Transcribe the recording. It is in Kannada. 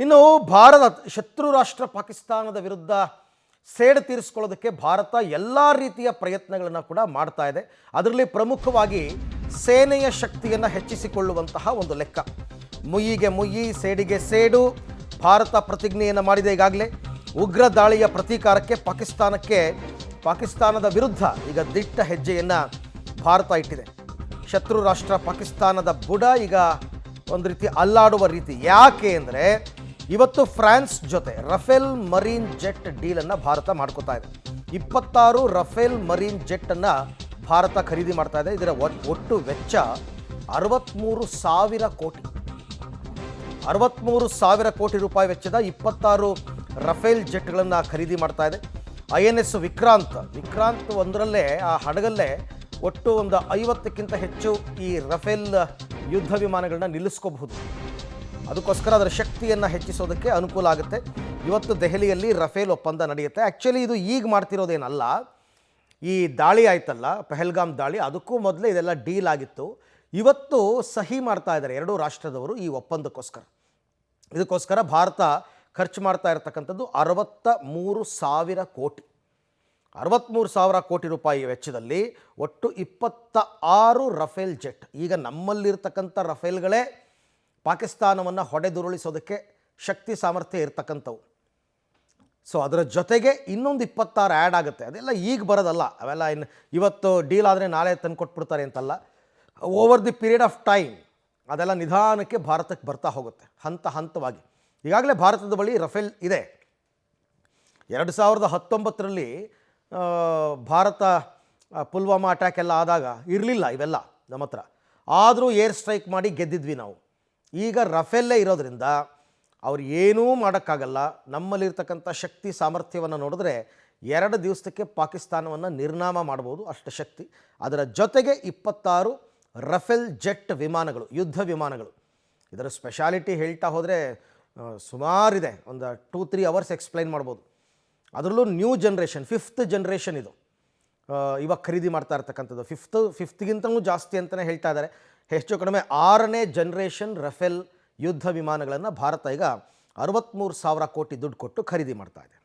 ಇನ್ನು ಭಾರತ ಶತ್ರು ರಾಷ್ಟ್ರ ಪಾಕಿಸ್ತಾನದ ವಿರುದ್ಧ ಸೇಡು ತೀರಿಸಿಕೊಳ್ಳೋದಕ್ಕೆ ಭಾರತ ಎಲ್ಲ ರೀತಿಯ ಪ್ರಯತ್ನಗಳನ್ನು ಕೂಡ ಮಾಡ್ತಾ ಇದೆ. ಅದರಲ್ಲಿ ಪ್ರಮುಖವಾಗಿ ಸೇನೆಯ ಶಕ್ತಿಯನ್ನು ಹೆಚ್ಚಿಸಿಕೊಳ್ಳುವಂತಹ ಒಂದು ಲೆಕ್ಕ. ಮುಯ್ಯಿಗೆ ಮುಯ್ಯಿ, ಸೇಡಿಗೆ ಸೇಡು. ಭಾರತ ಪ್ರತಿಜ್ಞೆಯನ್ನು ಮಾಡಿದೆ ಈಗಾಗಲೇ. ಉಗ್ರ ದಾಳಿಯ ಪ್ರತೀಕಾರಕ್ಕೆ ಪಾಕಿಸ್ತಾನದ ವಿರುದ್ಧ ಈಗ ದಿಟ್ಟ ಹೆಜ್ಜೆಯನ್ನು ಭಾರತ ಇಟ್ಟಿದೆ. ಶತ್ರು ರಾಷ್ಟ್ರ ಪಾಕಿಸ್ತಾನದ ಬುಡ ಈಗ ಒಂದು ರೀತಿ ಅಲ್ಲಾಡುವ ರೀತಿ. ಯಾಕೆ ಅಂದರೆ ಇವತ್ತು ಫ್ರಾನ್ಸ್ ಜೊತೆ ರಫೇಲ್ ಮರೀನ್ ಜೆಟ್ ಡೀಲನ್ನು ಭಾರತ ಮಾಡ್ಕೋತಾ ಇದೆ. 26 ರಫೇಲ್ ಮರೀನ್ ಜೆಟ್ಟನ್ನು ಭಾರತ ಖರೀದಿ ಮಾಡ್ತಾ ಇದೆ. ಇದರ ಒಟ್ಟು ವೆಚ್ಚ 63,000 ಕೋಟಿ. 63,000 ಕೋಟಿ ರೂಪಾಯಿ ವೆಚ್ಚದ 26 ರಫೇಲ್ ಜೆಟ್ಗಳನ್ನು ಖರೀದಿ ಮಾಡ್ತಾ ಇದೆ. INS ವಿಕ್ರಾಂತ್ ಒಂದರಲ್ಲೇ, ಆ ಹಡಗಲ್ಲೇ ಒಟ್ಟು ಒಂದು 50ಕ್ಕಿಂತ ಹೆಚ್ಚು ಈ ರಫೇಲ್ ಯುದ್ಧ ವಿಮಾನಗಳನ್ನ ನಿಲ್ಲಿಸ್ಕೋಬಹುದು. ಅದಕ್ಕೋಸ್ಕರ ಅದರ ಶಕ್ತಿಯನ್ನು ಹೆಚ್ಚಿಸೋದಕ್ಕೆ ಅನುಕೂಲ ಆಗುತ್ತೆ. ಇವತ್ತು ದೆಹಲಿಯಲ್ಲಿ ರಫೇಲ್ ಒಪ್ಪಂದ ನಡೆಯುತ್ತೆ. ಆ್ಯಕ್ಚುಲಿ ಇದು ಈಗ ಮಾಡ್ತಿರೋದೇನಲ್ಲ, ಈ ದಾಳಿ ಆಯ್ತಲ್ಲ, ಪಹಲ್ಗಾಮ್ ದಾಳಿ, ಅದಕ್ಕೂ ಮೊದಲೇ ಇದೆಲ್ಲ ಡೀಲ್ ಆಗಿತ್ತು. ಇವತ್ತು ಸಹಿ ಮಾಡ್ತಾ ಇದ್ದಾರೆ ಎರಡೂ ರಾಷ್ಟ್ರದವರು ಈ ಒಪ್ಪಂದಕ್ಕೋಸ್ಕರ. ಇದಕ್ಕೋಸ್ಕರ ಭಾರತ ಖರ್ಚು ಮಾಡ್ತಾ ಇರತಕ್ಕಂಥದ್ದು 63,000 ಕೋಟಿ. 63,000 ಕೋಟಿ ರೂಪಾಯಿ ವೆಚ್ಚದಲ್ಲಿ ಒಟ್ಟು 26 ರಫೇಲ್ ಜೆಟ್. ಈಗ ನಮ್ಮಲ್ಲಿರ್ತಕ್ಕಂಥ ರಫೇಲ್ಗಳೇ ಪಾಕಿಸ್ತಾನವನ್ನು ಹೊಡೆದುರುಳಿಸೋದಕ್ಕೆ ಶಕ್ತಿ ಸಾಮರ್ಥ್ಯ ಇರ್ತಕ್ಕಂಥವು. ಸೊ ಅದರ ಜೊತೆಗೆ ಇನ್ನೊಂದು 26 ಆ್ಯಡ್ ಆಗುತ್ತೆ. ಅದೆಲ್ಲ ಈಗ ಬರೋದಲ್ಲ, ಅವೆಲ್ಲ ಇವತ್ತು ಡೀಲ್ ಆದರೆ ನಾಳೆ ತಂದು ಕೊಟ್ಬಿಡ್ತಾರೆ ಅಂತಲ್ಲ. Over the period of time ಅದೆಲ್ಲ ನಿಧಾನಕ್ಕೆ ಭಾರತಕ್ಕೆ ಬರ್ತಾ ಹೋಗುತ್ತೆ, ಹಂತವಾಗಿ. ಈಗಾಗಲೇ ಭಾರತದ ಬಳಿ ರಫೇಲ್ ಇದೆ. 2019ರಲ್ಲಿ ಭಾರತ ಪುಲ್ವಾಮಾ ಅಟ್ಯಾಕ್ ಎಲ್ಲ ಆದಾಗ ಇರಲಿಲ್ಲ ಇವೆಲ್ಲ ನಮ್ಮ ಹತ್ರ. ಆದರೂ ಏರ್ ಸ್ಟ್ರೈಕ್ ಮಾಡಿ ಗೆದ್ದಿದ್ವಿ ನಾವು. ಈಗ ರಫೇಲ್ಲೇ ಇರೋದ್ರಿಂದ ಅವ್ರು ಏನೂ ಮಾಡೋಕ್ಕಾಗಲ್ಲ. ನಮ್ಮಲ್ಲಿರ್ತಕ್ಕಂಥ ಶಕ್ತಿ ಸಾಮರ್ಥ್ಯವನ್ನು ನೋಡಿದ್ರೆ 2 ದಿವಸಕ್ಕೆ ಪಾಕಿಸ್ತಾನವನ್ನು ನಿರ್ನಾಮ ಮಾಡ್ಬೋದು, ಅಷ್ಟು ಶಕ್ತಿ. ಅದರ ಜೊತೆಗೆ 26 ರಫೇಲ್ ಜೆಟ್ ವಿಮಾನಗಳು, ಯುದ್ಧ ವಿಮಾನಗಳು. ಇದರ ಸ್ಪೆಷಾಲಿಟಿ ಹೇಳ್ತಾ ಹೋದರೆ ಸುಮಾರಿದೆ. ಒಂದು 2-3 ಅವರ್ಸ್ ಎಕ್ಸ್ಪ್ಲೈನ್ ಮಾಡ್ಬೋದು. ಅದರಲ್ಲೂ ನ್ಯೂ ಜನ್ರೇಷನ್, 5th ಜನರೇಷನ್ ಇದು ಇವಾಗ ಖರೀದಿ ಮಾಡ್ತಾ ಇರ್ತಕ್ಕಂಥದ್ದು. ಫಿಫ್ತ್ಗಿಂತಲೂ ಜಾಸ್ತಿ ಅಂತಲೇ ಹೇಳ್ತಾ ಇದ್ದಾರೆ. ಹೆಚ್ಚು ಕಡಿಮೆ 6ನೇ ಜನರೇಷನ್ ರಫೇಲ್ ಯುದ್ಧ ವಿಮಾನಗಳನ್ನು ಭಾರತ ಈಗ 63,000 ಕೋಟಿ ದುಡ್ಡು ಕೊಟ್ಟು ಖರೀದಿ ಮಾಡ್ತಾ ಇದೆ.